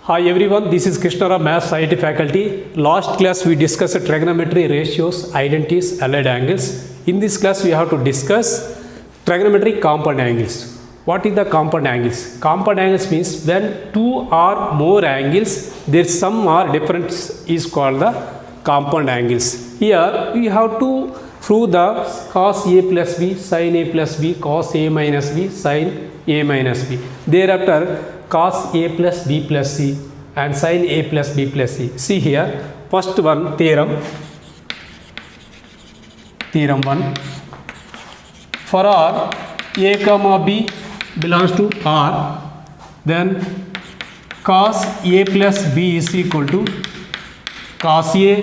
Hi everyone, this is Krishna Rao, Maths IT faculty. Last class we discussed trigonometry, ratios, identities, allied angles. In this class we have to discuss trigonometry compound angles. What is the compound angles? Compound angles means when two or more angles, their sum or difference is called the compound angles. Here we have to prove the cos A plus B, sin A plus B, cos A minus B, sin A minus B. Thereafter cos A plus B plus C and sin A plus B plus C. See here, first one theorem 1. For R, A comma B belongs to R, then cos A plus B is equal to cos A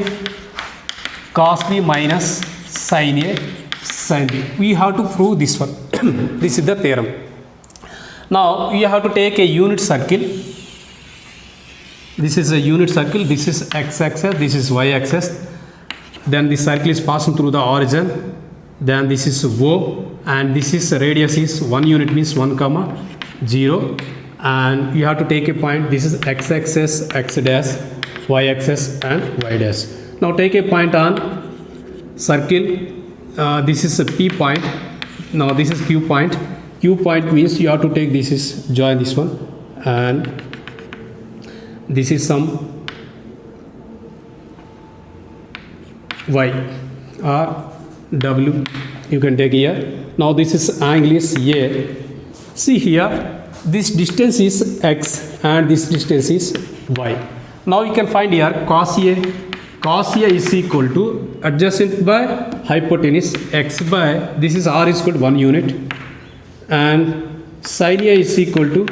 cos B minus sin A sin B. We have to prove this one. This is the theorem. Now we have to take a unit circle. This is a unit circle. This is x-axis. This is y-axis. Then the circle is passing through the origin. Then this is O, and this is radius is 1 unit means 1 comma 0. And you have to take a point. This is x-axis, x dash, y-axis, and y dash. Now take a point on circle. This is a P point. Now this is Q point. Q point means you have to take this is join this one, and this is some y or w you can take here. Now this is angle is A. See here, this distance is x and this distance is y. Now you can find here cos A. Cos A is equal to adjacent by hypotenuse x by this is r is equal to 1 unit, and sin A is equal to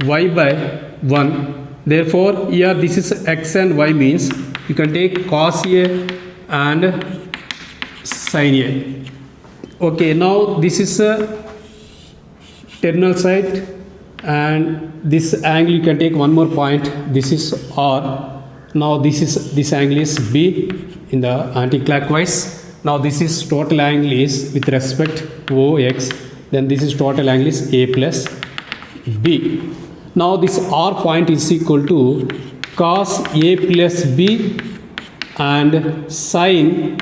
y by 1. Therefore here this is x and y means you can take cos A and sin A. Okay, now this is a terminal side, and this angle you can take one more point. This is R. Now this angle is B in the anti-clockwise. Now this is total angle is with respect to OX. Then this is total angle is A plus B. Now this R point is equal to cos A plus B and sin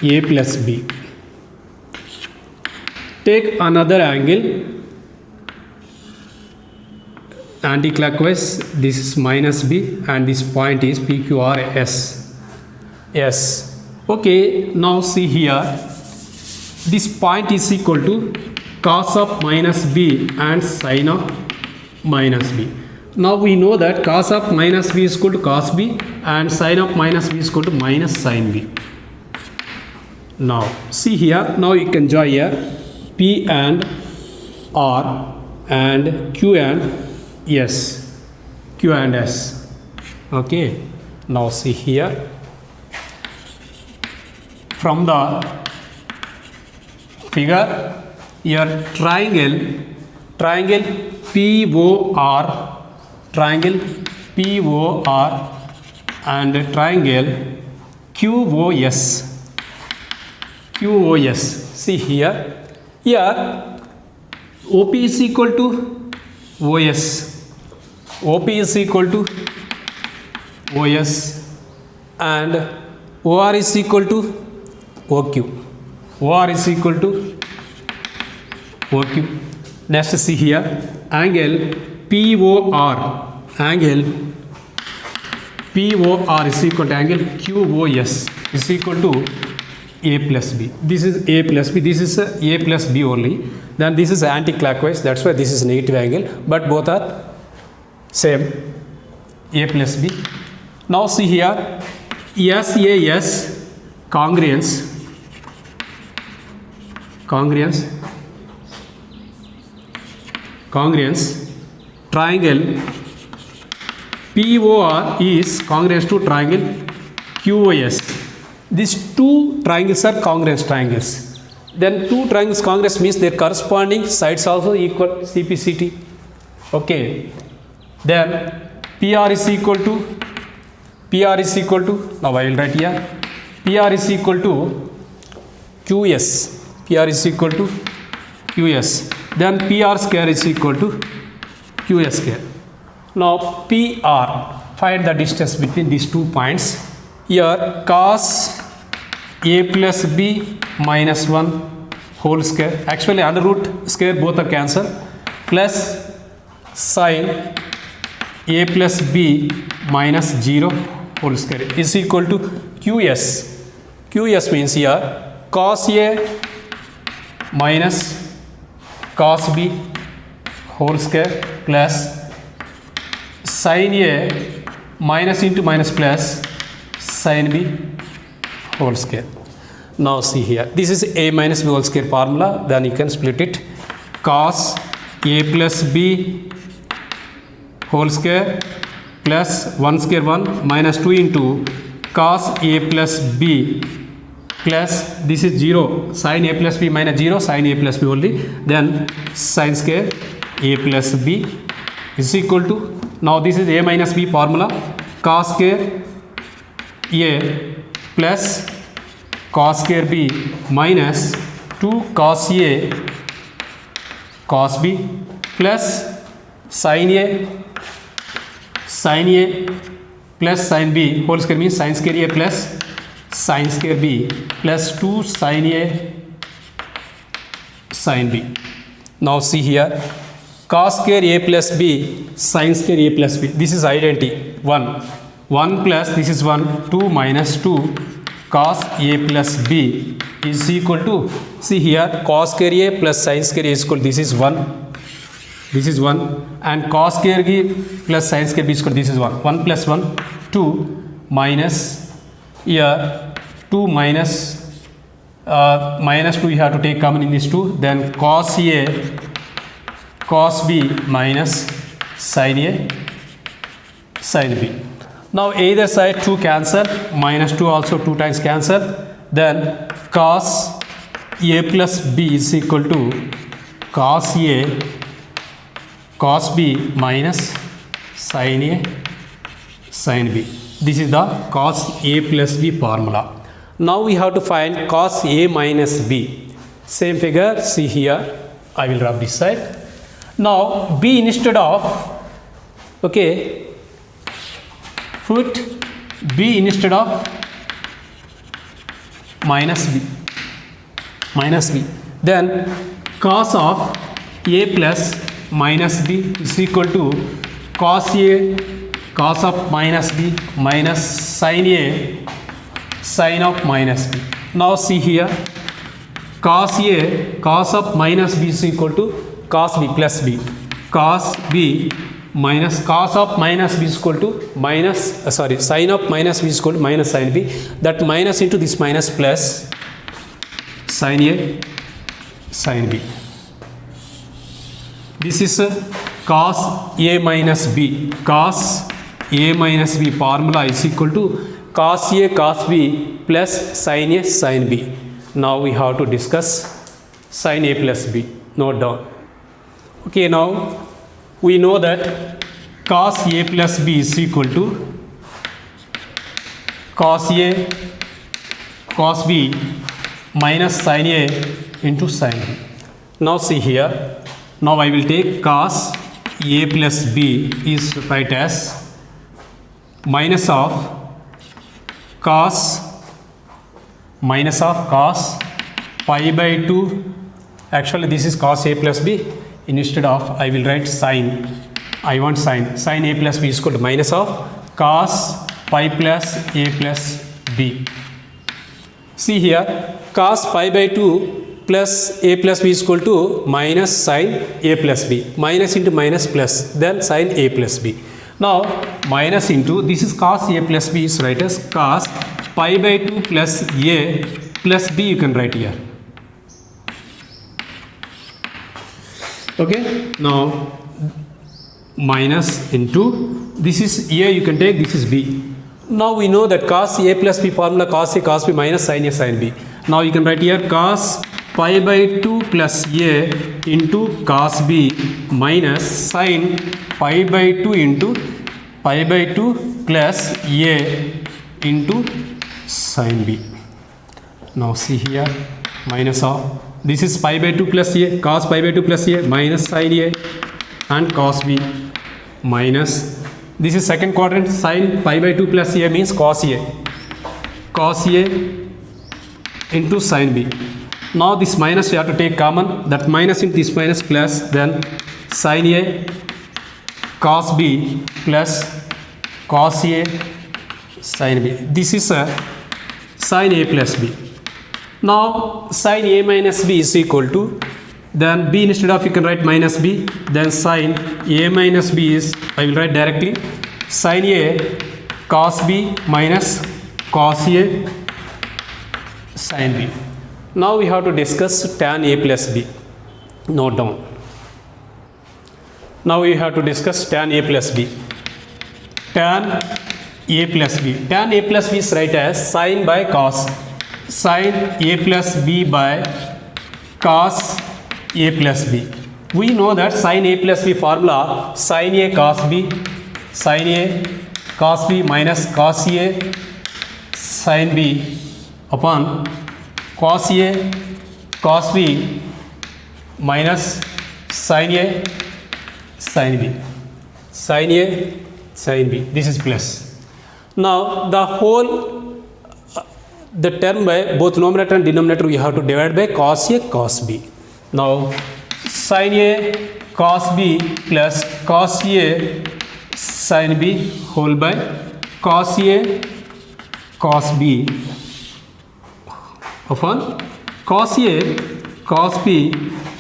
A plus B. Take another angle anti-clockwise. This is minus B and this point is PQRS. Yes. Okay, now see here. This point is equal to cos of minus B and sin of minus B. Now we know that cos of minus B is equal to cos B and sin of minus B is equal to minus sin B. Now see here, now you can join here P and R and Q and S. Q and S. Okay. Now see here. From the figure, your triangle POR and triangle QOS. See here OP is equal to OS. OP is equal to OS and OR is equal to OQ. OR is equal to OQ. Next see here angle POR. Angle POR is equal to angle QOS is equal to A plus B. This is A plus B. This is A plus B only. Then this is anti-clockwise. That's why this is negative angle. But both are same. A plus B. Now see here SAS congruence. Triangle POR is congruence to triangle QOS. These two triangles are congruence triangles. Then two triangles congruence means their corresponding sides also equal CPCT. Okay. Then PR is equal to now I will write here PR is equal to QS. PR is equal to QS. Then PR square is equal to QS square. Now PR, find the distance between these 2 points. Here cos A plus B minus 1 whole square, actually under root square both are cancelled, plus sin A plus B minus 0 whole square is equal to QS. QS means here cos A minus cos B whole square plus sin A minus into minus plus sin B whole square. Now see here, this is A minus B whole square formula, then you can split it. Cos A plus B whole square plus 1 square 1 minus 2 into cos A plus B plus this is 0, sin A plus B minus 0, sin A plus B only, then sin square A plus B is equal to, now this is A minus B formula, cos square A plus cos square B minus 2 cos A cos B plus sin A plus sin B whole square means sin square A plus sin square B plus 2 sin A sin B. Now see here, cos square A plus B sin square A plus B, this is identity 1 plus this is 1, 2 minus 2 cos A plus B is equal to, see here cos square A plus sin square A is equal to, this is 1 and cos square A plus sin square B is equal to, this is 1 plus 1 2 minus here 2 minus minus 2 you have to take common in this 2, then cos A cos B minus sin A sin B. Now either side 2 cancel, minus 2 also 2 times cancel, then cos A plus B is equal to cos A cos B minus sin A sin B. This is the cos A plus B formula. Now we have to find cos A minus B. Same figure, see here, I will rub this side. Now B instead of, okay, put B instead of minus B, then cos of A plus minus B is equal to cos A cos of minus B minus sin A sin of minus B. Now see here, cos A cos of minus B is equal to cos B plus B, cos B minus cos of minus B is equal to minus sin of minus B is equal to minus sin B, that minus into this minus plus sin A sin B. This is cos A minus B, cos A minus B formula is equal to cos A cos B plus sin A sin B. Now we have to discuss sin A plus B, note down. Okay, now we know that cos A plus B is equal to cos A cos B minus sin A into sin B. Now see here, now I will take cos A plus B is write as minus of cos pi by 2, actually this is cos A plus B, instead of I will write sin, I want sin A plus B is equal to minus of cos pi plus A plus B. See here, cos pi by 2 plus A plus B is equal to minus sin A plus B, minus into minus plus, then sin A plus B. Now minus into, this is cos A plus B is write as cos pi by 2 plus A plus B, you can write here. Okay, now minus into, this is A you can take, this is B. Now we know that cos A plus B formula, cos A cos B minus sin A sin B. Now you can write here cos pi by 2 plus A into cos B minus sin pi by 2 into pi by 2 plus A into sin B. Now see here, minus of, this is pi by 2 plus A, cos pi by 2 plus A minus sin A and cos B minus, this is second quadrant, sin pi by 2 plus a means cos a into sin b. Now this minus we have to take common, that minus into this minus plus, then sin a cos b plus cos a sin b. This is a sin a plus b. Now sin a minus b is equal to, then b instead of you can write minus b, then sin a minus b is, I will write directly, sin a cos b minus cos a sin b. Now we have to discuss tan a plus b. Note down. Now we have to discuss tan a plus b. Tan a plus b. Tan a plus b is write as sin by cos. Sin a plus b by cos a plus b. We know that sin a plus b formula, sin a cos b, sin a cos b minus cos a sin b upon cos a cos b minus sin a sin b. Sin a sin b. This is plus. Now the whole the term by both numerator and denominator we have to divide by cos a cos b. Now sin a cos b plus cos a sin b whole by cos a cos b upon cos a cos b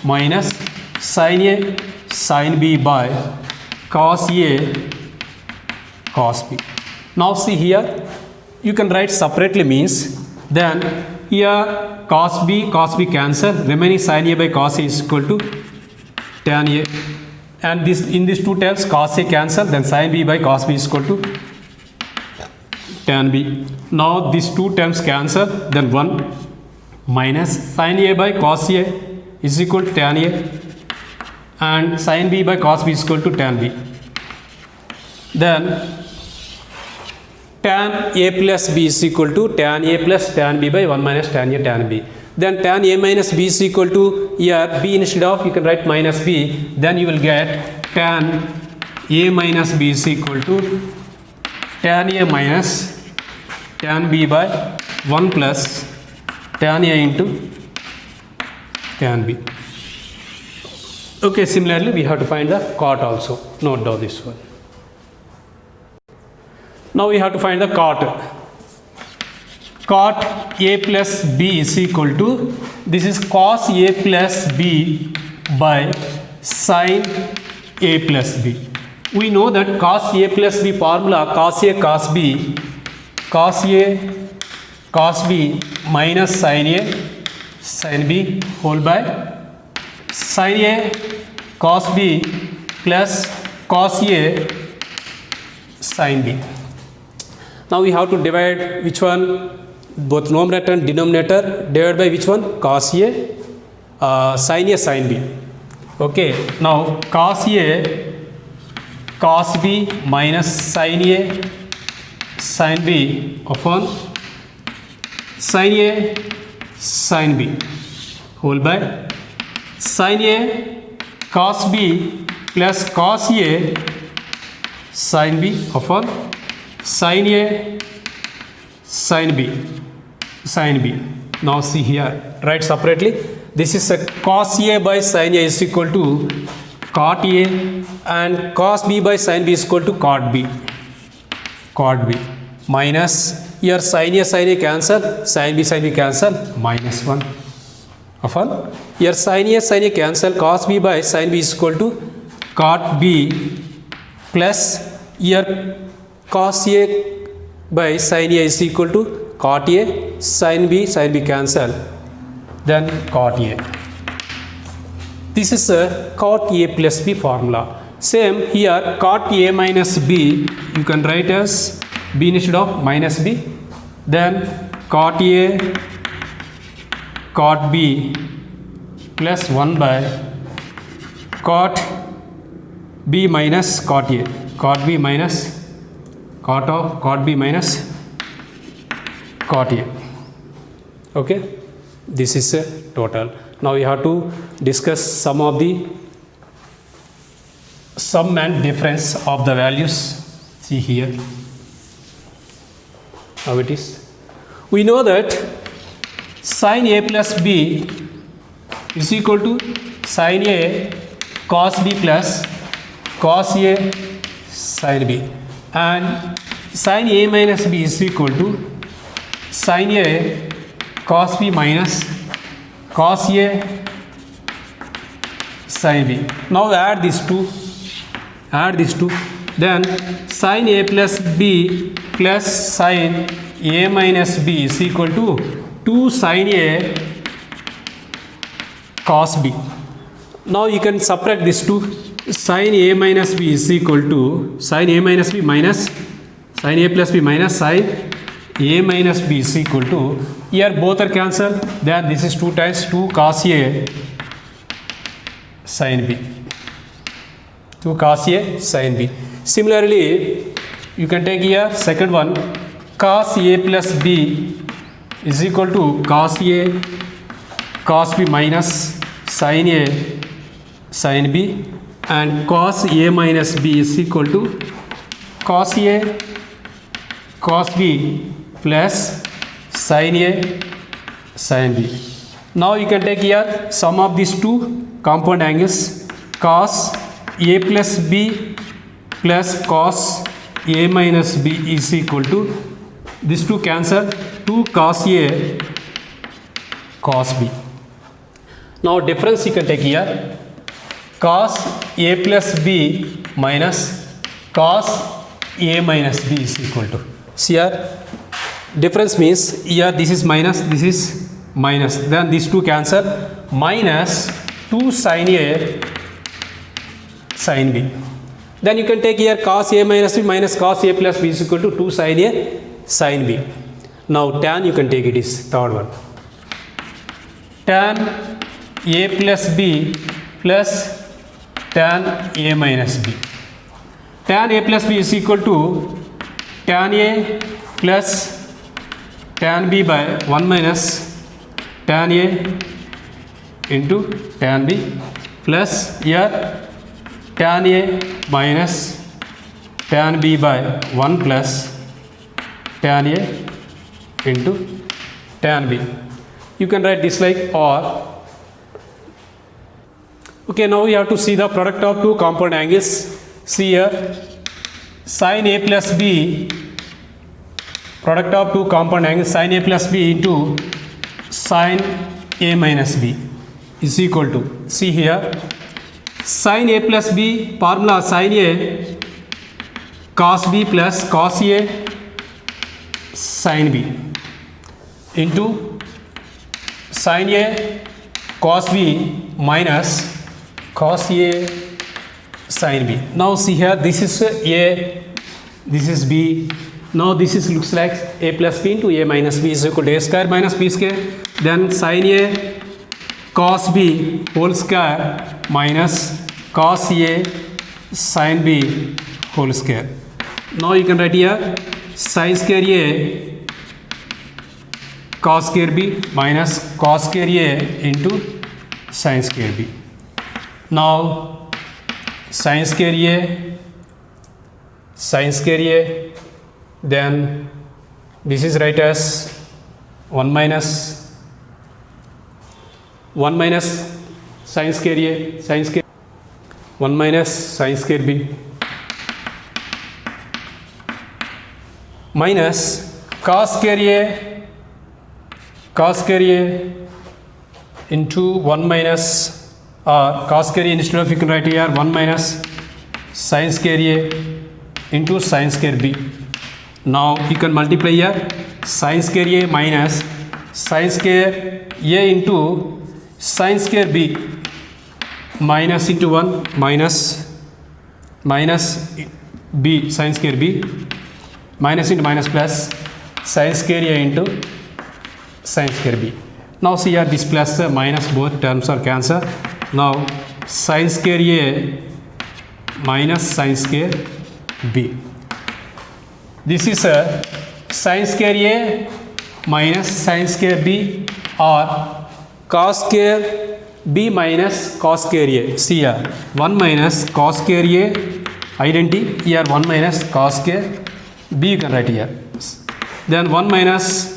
minus sin a sin b by cos a cos b. Now see here, you can write separately means, then here cos b cancel, remaining sin a by cos a is equal to tan a, and this in these two terms cos a cancel, then sin b by cos b is equal to tan b. Now these two terms cancel, then 1 minus sin a by cos a is equal to tan a, and sin b by cos b is equal to tan b. Then tan a plus b is equal to tan a plus tan b by 1 minus tan a tan b. Then tan a minus b is equal to, here b instead of you can write minus b, then you will get tan a minus b is equal to tan a minus tan b by 1 plus tan a into tan b. Okay, similarly we have to find the cot also. Note down this one. Now we have to find the cot. Cot a plus b is equal to, this is cos a plus b by sin a plus b. We know that cos a plus b formula, cos a cos b minus sin a sin b whole by sin a cos b plus cos a sin b. Now we have to divide which one, both numerator and denominator, divide by which one, cos a sin b. Okay, now cos a cos b minus sin a sin b upon sin a sin b whole by sin a cos b plus cos a sin b upon sin a sin b sin b. Now see here, write separately. This is a cos a by sin a is equal to cot a, and cos b by sin b is equal to cot b minus, here sin a cancel, sin b cancel, minus 1 upon, here sin a cancel, cos b by sin b is equal to cot b plus, here cos a by sin a is equal to cot a, sin b cancel, then cot a. This is a cot a plus b formula. Same here, cot a minus b you can write as b instead of minus b, then cot a cot b plus 1 by cot b minus cot a, cot b minus cot of cot b minus cot a. Okay, this is a total. Now we have to discuss some of the sum and difference of the values. See here how it is. We know that sin A plus B is equal to sin A cos B plus cos A sin B, and sin A minus B is equal to sin A cos B minus cos A sin B. Now add these two, then sin A plus B plus sin A minus B is equal to 2 sin A cos B. Now you can subtract these two. Sin A minus B is equal to sin A minus B minus sin A plus B minus sin A minus B is equal to, here both are cancelled, then this is 2 times 2 cos A sin B, 2 cos A sin B. Similarly, you can take here second one, cos A plus B is equal to cos A cos B minus sin A sin B, and cos A minus B is equal to cos A cos B plus sin A sin B. Now you can take here sum of these two compound angles, cos A plus B plus cos A minus B is equal to, these two cancel, 2 cos A cos B. Now difference you can take here, cos A plus B minus cos A minus B is equal to, see here difference means here this is minus, this is minus, then these two cancel, minus 2 sin A sin B. Then you can take here cos A minus B minus cos A plus B is equal to 2 sin A sin B. Now tan you can take, it is third one, tan A plus B plus tan A minus B. Tan A plus B is equal to tan A plus tan B by 1 minus tan A into tan B, plus here tan A minus tan B by 1 plus tan A into tan B. You can write this like or. Okay, now we have to see the product of two compound angles. See here, sin A plus B, product of two compound angles sin A plus B into sin A minus B is equal to, see here, sin A plus B formula sin A cos B plus cos A sin B into sin A cos B minus cos A sin B. Now see here, this is A, this is B. Now this is looks like A plus B into A minus B is equal to A square minus B square. Then sin A cos B whole square minus cos A sin B whole square. Now you can write here sin square A cos square B minus cos square A into sin square B. Now sin square A, sin square A, then this is write as 1 minus sin square A, sin square 1 minus sin square B minus cos square A into 1 minus cos square A, instead of you can write here 1 minus sin square A into sin square B. Now you can multiply here sin square A minus sin square A into sin square B minus into 1 minus B sin square B minus into minus plus sin square A into sin square B. Now see here this plus minus both terms are cancelled. Now sin square A minus sin square B. This is a sin square A minus sin square B or cos square b minus cos square a. See here, 1 minus cos square a, identity here 1 minus cos square b, you can write here. Then 1 minus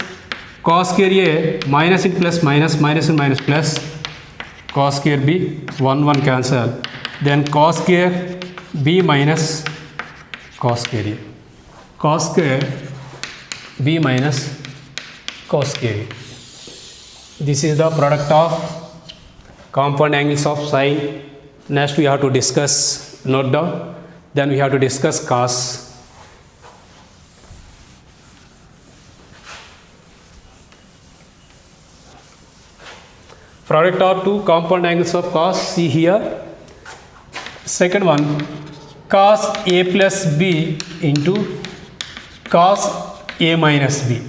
cos square a, minus in plus minus, minus in minus plus, cos square b, 1 1 cancel. Then cos square b minus cos square a, cos square b minus cos square a. This is the product of compound angles of sine. Next we have to discuss, note down, then we have to discuss cos. Product of two compound angles of cos, see here. Second one, cos a plus b into cos a minus b.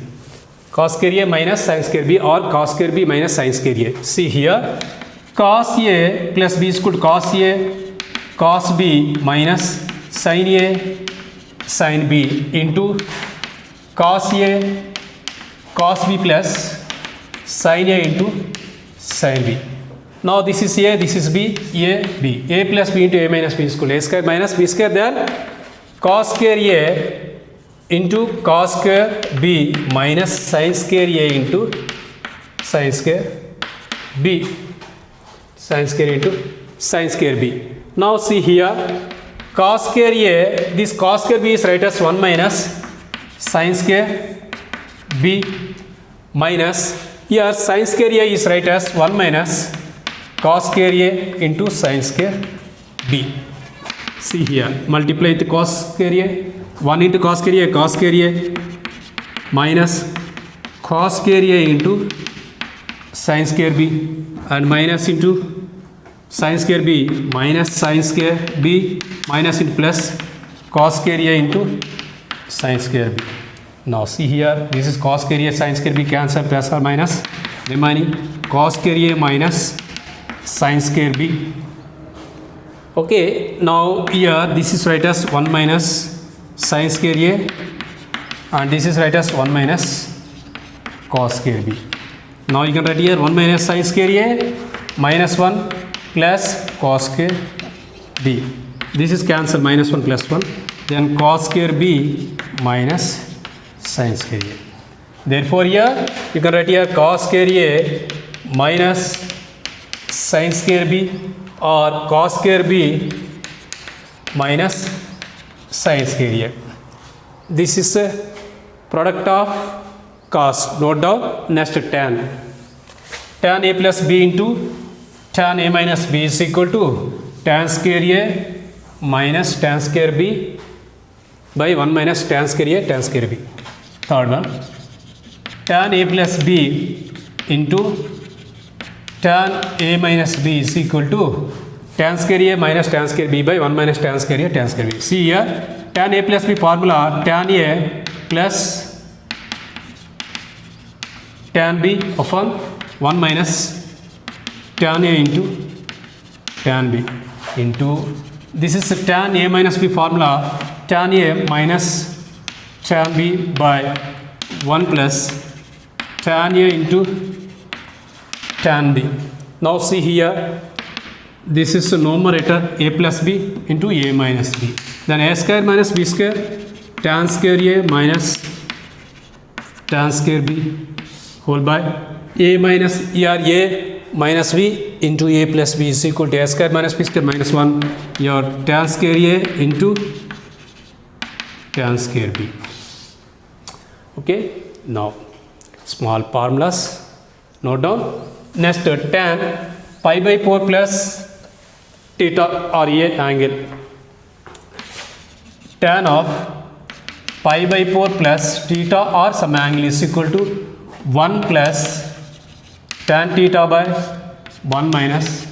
Cos square a minus sin square b, or cos square b minus sin square a. See here, cos a plus b is equal to cos a, cos b minus sin a, sin b into cos a, cos b plus sin a into sin b. Now this is a, this is b, a, b. A plus b into a minus b is equal to a square minus b square, then cos square a into cos square b minus sin square a into sin square b, sin square into sin square b. Now see here, cos square a, this cos square b is write as 1 minus sin square b minus, here sin square a is write as 1 minus cos square a into sin square b. See here, multiply the cos square a, 1 into cos square a minus cos square a into sin square b, and minus into sin square b minus sin square b minus into plus cos square a into sin square b. Now see here, this is cos square a, sin square b cancel, plus or minus, remaining cos square a minus sin square b. Okay, now here this is write as 1 minus sin square a, and this is write as 1 minus cos square b. Now you can write here 1 minus sin square a minus 1 plus cos square b. This is cancel, minus 1 plus 1, then cos square b minus sin square a. Therefore here you can write here cos square a minus sin square b, or cos square b minus sin square a. This is a product of cos. Note down. Next, tan. Tan a plus b into tan a minus b is equal to tan square a minus tan square b by 1 minus tan square a, tan square b. Third one, tan a plus b into tan a minus b is equal to tan square a minus tan square b by 1 minus tan square a, tan square b. See here, tan a plus b formula, tan a plus tan b upon 1 minus tan a into tan b into, this is tan a minus b formula, tan a minus tan b by 1 plus tan a into tan b. Now see here, this is the numerator a plus b into a minus b. Then a square minus b square, tan square a minus tan square b whole by a minus, here a minus b into a plus b is equal to a square minus b square minus 1, your tan square a into tan square b. Okay, now small formulas, note down. Next, tan pi by 4 plus theta or a angle. Tan of pi by 4 plus theta or some angle is equal to 1 plus tan theta by 1 minus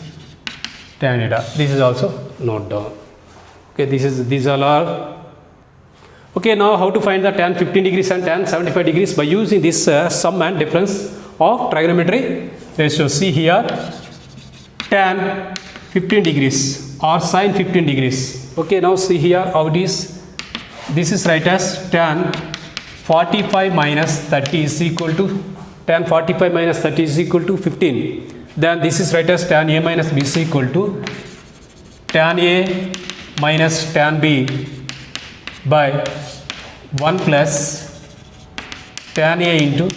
tan theta. This is also note down. Okay, these all are. Okay, now how to find the tan 15 degrees and tan 75 degrees by using this sum and difference of trigonometry ratio. See here, tan 15 degrees or sin 15 degrees. Okay, now see here how it is. This is right as tan 45 minus 30 is equal to, tan 45 minus 30 is equal to 15. then this is write as tan A minus B is equal to tan A minus tan B by 1 plus tan A into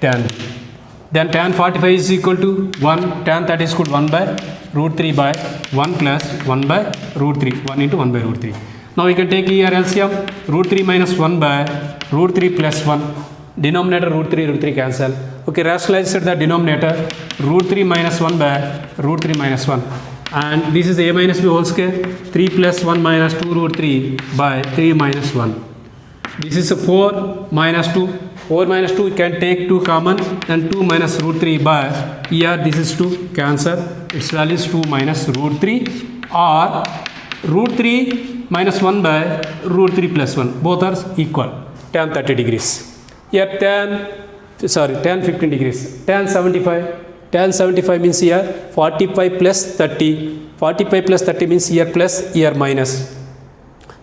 tan B. Then tan 45 is equal to 1, tan 30 is equal to 1 by root 3 by 1 plus 1 by root 3, 1 into 1 by root 3. Now we can take here LCM, root 3 minus 1 by root 3 plus 1, denominator root 3 cancel. Okay, rationalize the denominator, root 3 minus 1 by root 3 minus 1. And this is A minus B whole square, 3 plus 1 minus 2 root 3 by 3 minus 1. This is 4 minus 2. 4 minus 2 we can take 2 common and 2 minus root 3 by here this is 2 cancel. Its value is 2 minus root 3 or root 3 minus 1 by root 3 plus 1. Both are equal. Tan 30 degrees. Here tan 15 degrees. Tan 75. Tan 75 means here 45 plus 30. 45 plus 30 means here plus here minus.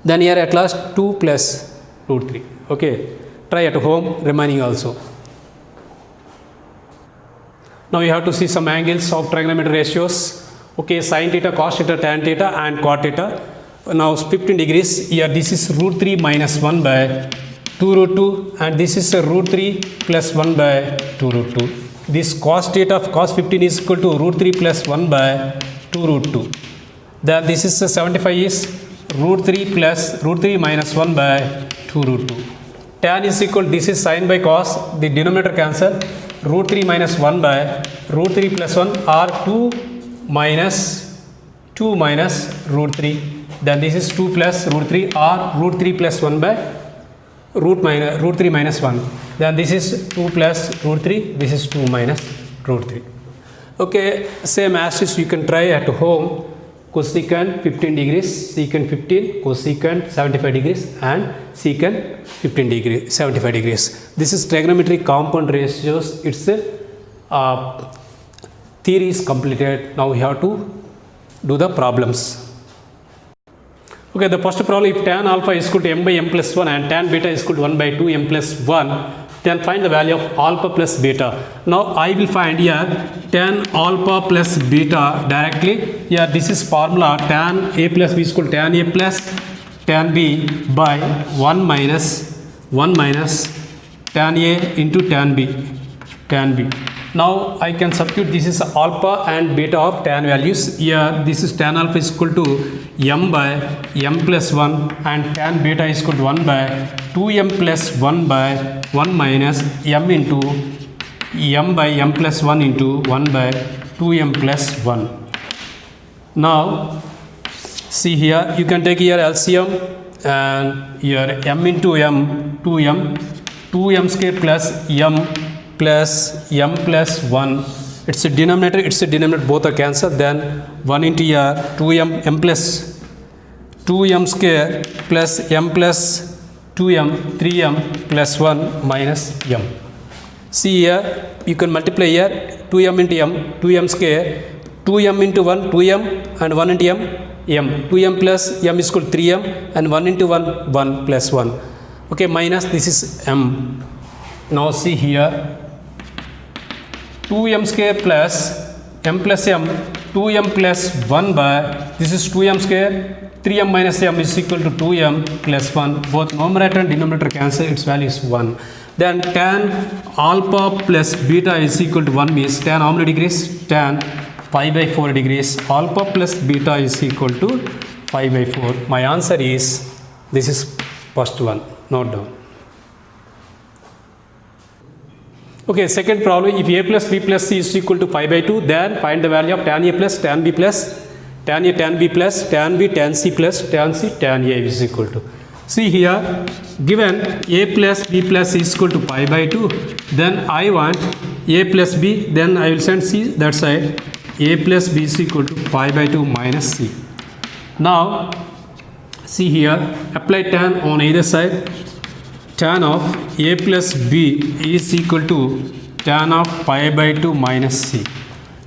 Then here at last 2 plus root 3. Okay. Try at home remaining also. Now you have to see some angles of trigonometry ratios. Okay, sin theta, cos theta, tan theta and cot theta. Now 15 degrees. Here this is root 3 minus 1 by 2 root 2 and this is root 3 plus 1 by 2 root 2. This cos theta of cos 15 is equal to root 3 plus 1 by 2 root 2. Then this is 75 is root 3 plus root 3 minus 1 by 2 root 2. Tan is equal, this is sin by cos, the denominator cancel, root 3 minus 1 by root 3 plus 1 or 2 minus root 3. Then this is 2 plus root 3 or root 3 plus 1 by root 3 minus 1. Then this is 2 plus root 3, this is 2 minus root 3. Okay, same as is you can try at home. Cosecant 15 degrees, secant 15, cosecant 75 degrees and secant 15 degrees, 75 degrees. This is trigonometry compound ratios. Its theory is completed. Now we have to do the problems. Okay, the first problem, if tan alpha is equal to m by m plus 1 and tan beta is equal to 1 by 2 m plus 1, then find the value of alpha plus beta. Now I will find here tan alpha plus beta directly. Here this is formula tan A plus B is equal to tan A plus tan B by 1 minus tan A into tan B. Now I can substitute this is alpha and beta of tan values. Here this is tan alpha is equal to m by m plus 1 and tan beta is equal to 1 by 2m plus 1 by 1 minus m into m by m plus 1 into 1 by 2m plus 1. Now see here you can take here LCM and here m into m 2m square plus m plus m plus 1. It's a denominator, both are cancelled. Then 1 into here 2m m plus 2m square plus m plus 2m 3m plus 1 minus m. See here you can multiply here 2m into m 2m square 2m into 1 2m and 1 into m 2m plus m is equal to 3m and 1 into 1 plus 1. Okay, minus this is m. Now see here 2m square plus m plus m 2m plus 1 by this is 2m square 3m minus m is equal to 2m plus 1. Both numerator and denominator cancel, its value is 1. Then tan alpha plus beta is equal to 1 means tan how many degrees? Tan 5 by 4 degrees. Alpha plus beta is equal to 5 by 4. My answer is this is first one. Note down. Okay, second problem, if a plus b plus c is equal to 5 by 2, then find the value of tan a plus tan b plus tan a tan b plus tan b tan c plus tan c tan a is equal to. See here, given a plus b plus is equal to 5 by 2, then I want a plus b, then I will send c that side, a plus b is equal to 5 by 2 minus c. Now, see here, apply tan on either side. Tan of a plus b is equal to tan of pi by 2 minus c.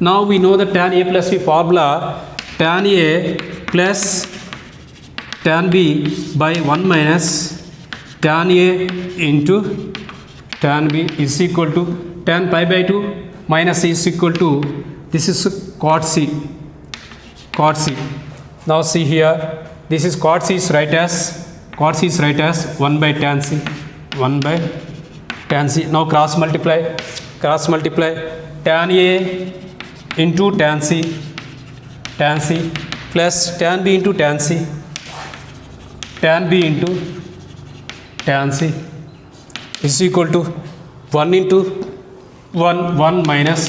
Now we know the tan a plus b formula, tan a plus tan b by 1 minus tan a into tan b is equal to tan pi by 2 minus C is equal to, this is cot C. Cot C. Now see here, this is cot C is right as 1 by tan C. 1 by tan C. Now cross multiply. Tan A into tan C plus tan B into tan C. Tan B into tan C is equal to 1 into 1 minus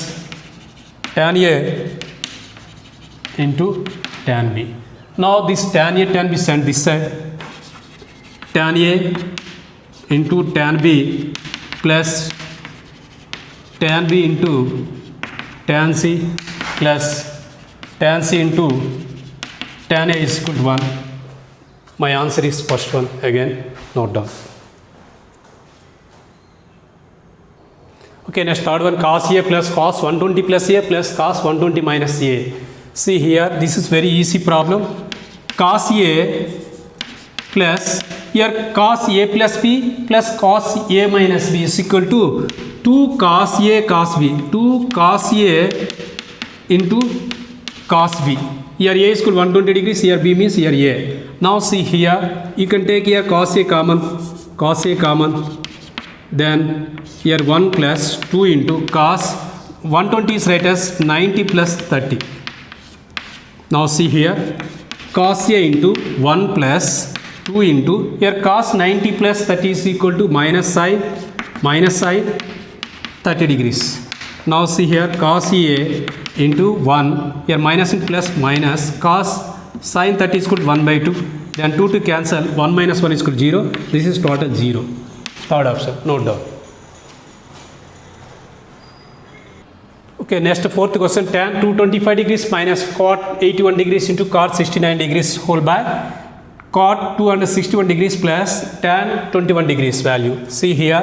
tan A into tan B. Now this tan A tan B sent this side. Tan A into tan B plus tan B into tan C plus tan C into tan A is equal to 1. My answer is first one. Again, note down. Okay, next third one, cos A plus cos 120 plus A plus cos 120 minus A. See here, this is very easy problem. Cos A plus, here cos A plus B plus cos A minus B is equal to 2 cos A cos B. 2 cos A into cos B. Here A is equal to 120 degrees, here B means here A. Now see here, you can take here cos A common, then here 1 plus 2 into cos 120 is right as 90 plus 30. Now see here, cos A into 1 plus 2 into, here cos 90 plus 30 is equal to minus sine 30 degrees. Now see here, cos A into 1, here minus and plus minus, cos sine 30 is equal to 1 by 2, then 2 to cancel, 1 minus 1 is equal to 0, this is total 0. Third option, note down. Okay, next fourth question, tan 225 degrees minus cot 81 degrees into cot 69 degrees whole by cot 261 degrees plus tan 21 degrees value. See here,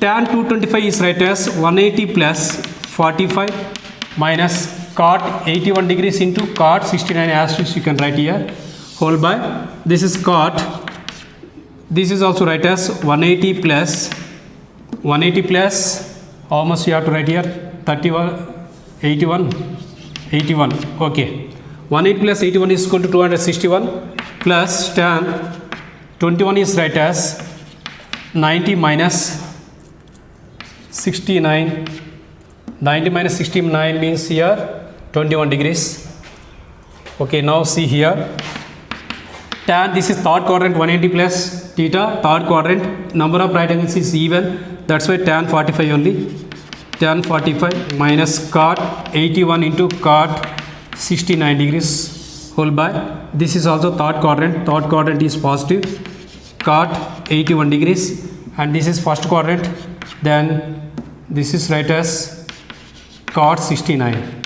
tan 225 is right as 180 plus 45 minus cot 81 degrees into cot 69 as you can write here whole by, this is cot, this is also right as 180 plus how much you have to write here, 81, okay, 180 plus 81 is equal to 261 plus tan 21 is right as 90 minus 69, 90 minus 69 means here 21 degrees. Okay, now see here, tan, this is third quadrant 180 plus theta, third quadrant, number of right angles is even, that's why tan 45 only. Tan 45 minus cot 81 into cot 69 degrees whole by, this is also third quadrant is positive, cot 81 degrees, and this is first quadrant, then this is right as cot 69.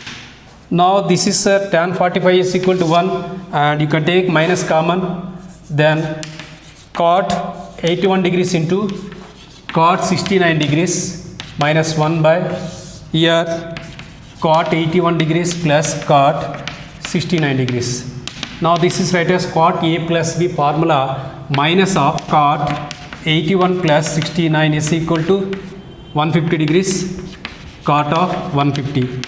Now this is tan 45 is equal to 1 and you can take minus common, then cot 81 degrees into cot 69 degrees minus 1 by, here cot 81 degrees plus cot 69 degrees. Now this is right as cot A plus B formula, minus of cot 81 plus 69 is equal to 150 degrees, cot of 150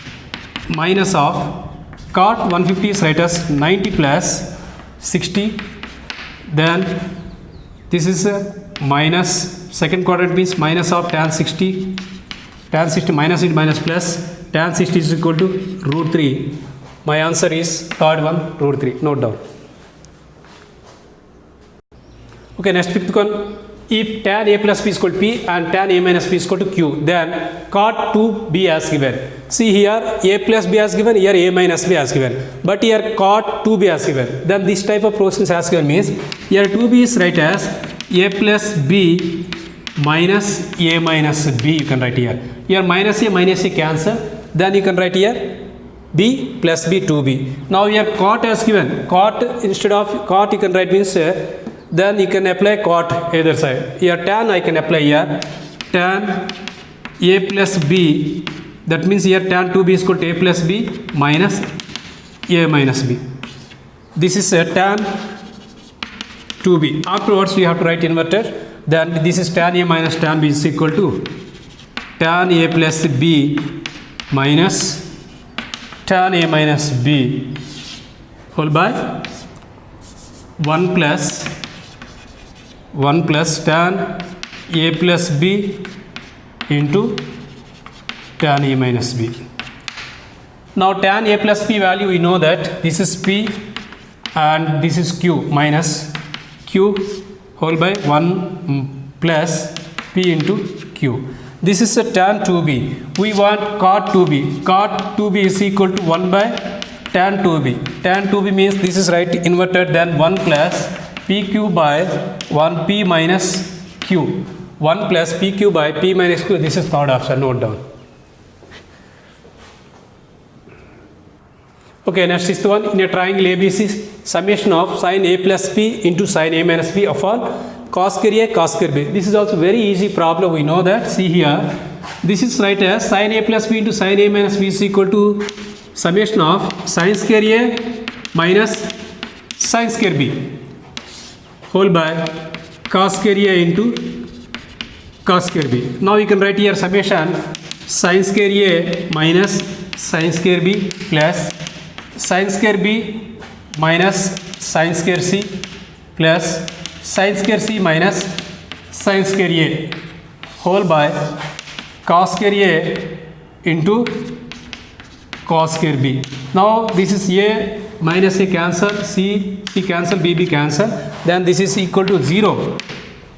minus of cot 150 is right as 90 plus 60, then this is minus, second quadrant means minus of tan 60 minus into minus plus, tan 60 is equal to root 3. My answer is third one, root 3. Note down. Okay, next fifth one. If tan A plus B is equal to P and tan A minus B is equal to Q, then cot 2B as given. See here, A plus B as given, here A minus B as given. But here cot 2B as given. Then this type of questions as given means, here 2B is right as A plus B minus A minus B, you can write here. Here minus A cancel, then you can write here B plus B 2B. Now here cot as given, cot instead of cot you can write means, then you can apply cot either side. Here tan I can apply here, tan A plus B, that means here tan 2B is equal to A plus B minus A minus B. This is tan 2B. Afterwards we have to write inverted. Then this is tan A minus tan B is equal to tan a plus b minus tan a minus b whole by 1 plus tan a plus b into tan a minus b. Now tan a plus b value, we know that this is p and this is q minus q whole by 1 plus p into q. This is a tan 2b. We want cot 2b. Cot 2b is equal to 1 by tan 2b. Tan 2b means this is right inverted, then 1 plus pq by 1p minus q. 1 plus pq by p minus q. This is third option. Note down. Okay, next is the one in a triangle ABC, summation of sin a plus b into sin a minus b upon cos square a cos square b. This is also very easy problem. We know that. See here, this is right as sin a plus b into sin a minus b is equal to summation of sin square a minus sin square b whole by cos square a into cos square b. Now you can write here summation sin square a minus sin square b plus sin square b minus sin square c plus sin square c minus sin square a whole by cos square a into cos square b. Now this is a minus a cancel, c cancel, b cancel, then this is equal to 0.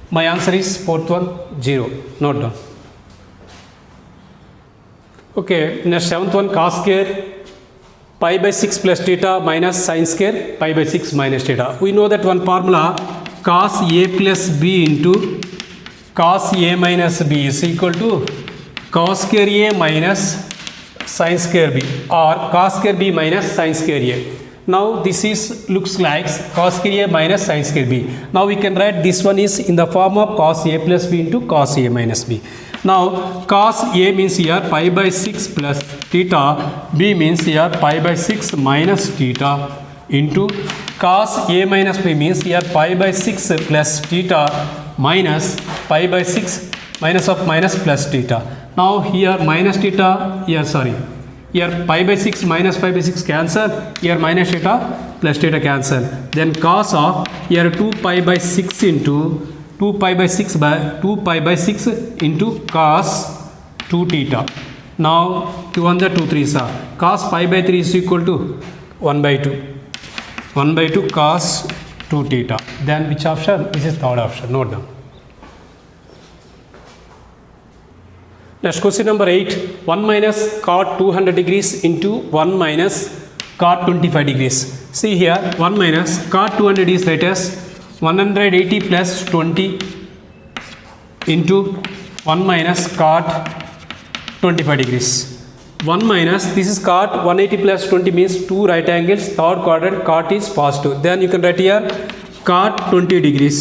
My answer is fourth one, 0. Note down. Okay, next seventh one, cos square pi by 6 plus theta minus sin square pi by 6 minus theta. We know that one formula, cos a plus b into cos a minus b is equal to cos square a minus sin square b or cos square b minus sin square a. Now this is looks like cos square a minus sin square b. Now we can write this one is in the form of cos a plus b into cos a minus b. Now cos a means here pi by 6 plus theta, b means here pi by 6 minus theta into cos a minus b means here pi by 6 plus theta minus pi by 6 minus of minus plus theta. Now here minus theta, here sorry, here pi by 6 minus pi by 6 cancel, here minus theta plus theta cancel. Then cos of here 2 pi by 6 into 2 pi by 6 by 2 pi by 6 into cos 2 theta. Now 2 on the 2 3s are cos pi by 3 is equal to 1 by 2. 1 by 2 cos 2 theta. Then which option? This is third option. Note down. Next question number 8. 1 minus cot 200 degrees into 1 minus cot 25 degrees. See here 1 minus cot 200 is that as 180 plus 20 into 1 minus cot 25 degrees. 1 minus, this is cot 180 plus 20 means 2 right angles, third quadrant, cot is positive. Then you can write here cot 20 degrees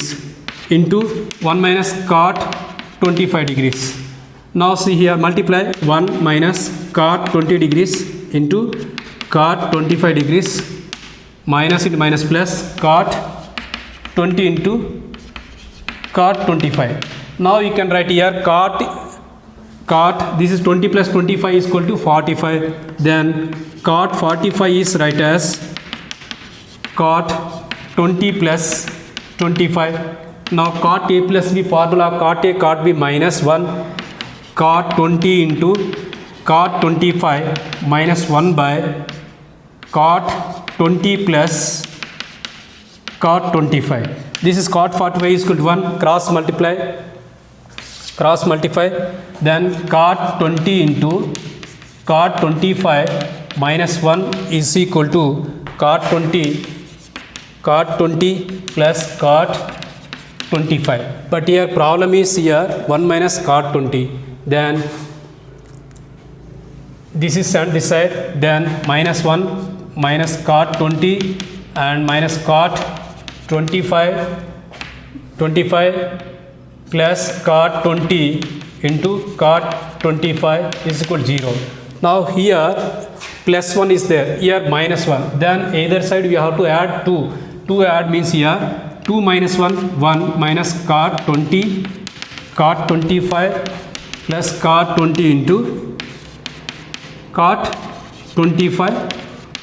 into 1 minus cot 25 degrees. Now see here multiply 1 minus cot 20 degrees into cot 25 degrees minus into minus plus cot 20 into cot 25. Now you can write here cot this is 20 plus 25 is equal to 45. Then cot 45 is right as cot 20 plus 25. Now cot a plus b formula, cot a cot b minus 1 cot 20 into cot 25 minus 1 by cot 20 plus cot 25. This is cot 45 is equal to 1, cross multiply, then cot 20 into cot 25 minus 1 is equal to cot 20 plus cot 25. But here problem is here 1 minus cot 20. Then this is on this side, then minus 1 minus cot 20 and minus cot 25 plus cot 20 into cot 25 is equal to 0. Now here plus 1 is there, here minus 1. Then either side we have to add 2. 2 add means here 2 minus 1 minus cot 20 cot 25 plus cot 20 into cot 25.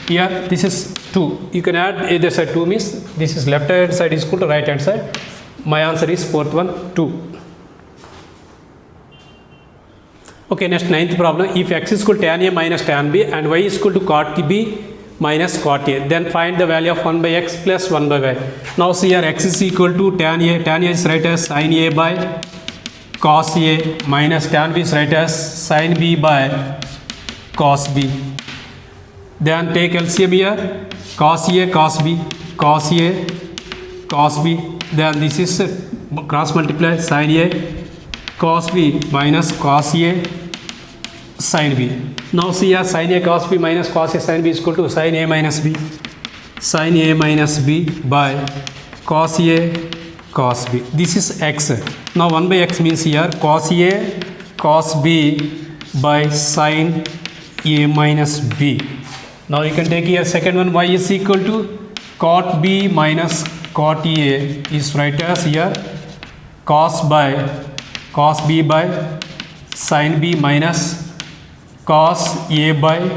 Here this is 2. You can add either side. 2 means this is left hand side is equal to right hand side. My answer is fourth one, 2. Okay, next ninth problem. If x is equal to tan A minus tan B and y is equal to cot B minus cot A, then find the value of 1 by x plus 1 by y. Now see here, x is equal to tan A. Tan A is right as sin A by cos A minus tan B is right as sin B by cos B. Then take LCM here, cos A, cos B, cos A, cos B. Then this is cross multiply sin A, cos B minus cos A, sin B. Now see here, sin A cos B minus cos A sin B is equal to sin A minus B. Sin A minus B by cos A, cos B. This is x. Now 1 by x means here cos A, cos B by sin A minus B. Now you can take here second one, y is equal to cot B minus cot A is right as here cos B by sin B minus cos A by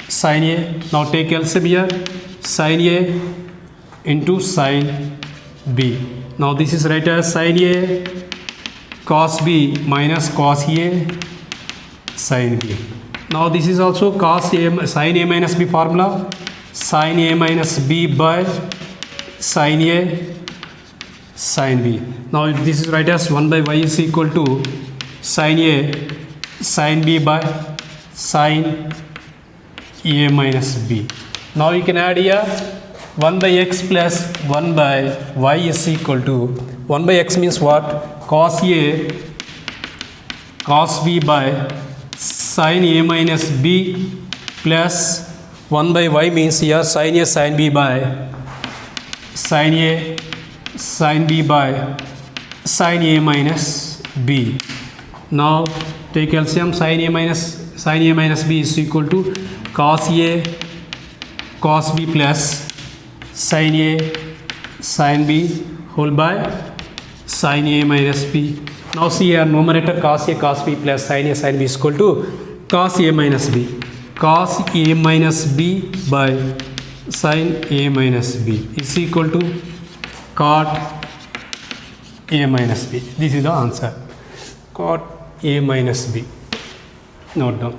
sin A. Now take LCM here, sin A into sin B. Now this is right as sin A cos B minus cos A sin B. Now this is also cos A, sin A minus B formula, sin A minus B by sin A sin B. Now this is right as 1 by y is equal to sin A sin B by sin A minus B. Now you can add here 1 by x plus 1 by y is equal to 1 by x means what? Cos A cos B by sin A minus B plus 1 by y means here sin A sin B by sin A sin B by sin A minus B. Now take LCM, sin A minus B is equal to cos A cos B plus sin A sin B whole by sin A minus B. Now see here, numerator cos A cos B plus sin A sin B is equal to cos A minus B. Cos A minus B by sin A minus B is equal to cot A minus B. This is the answer. Cot A minus B. Note down.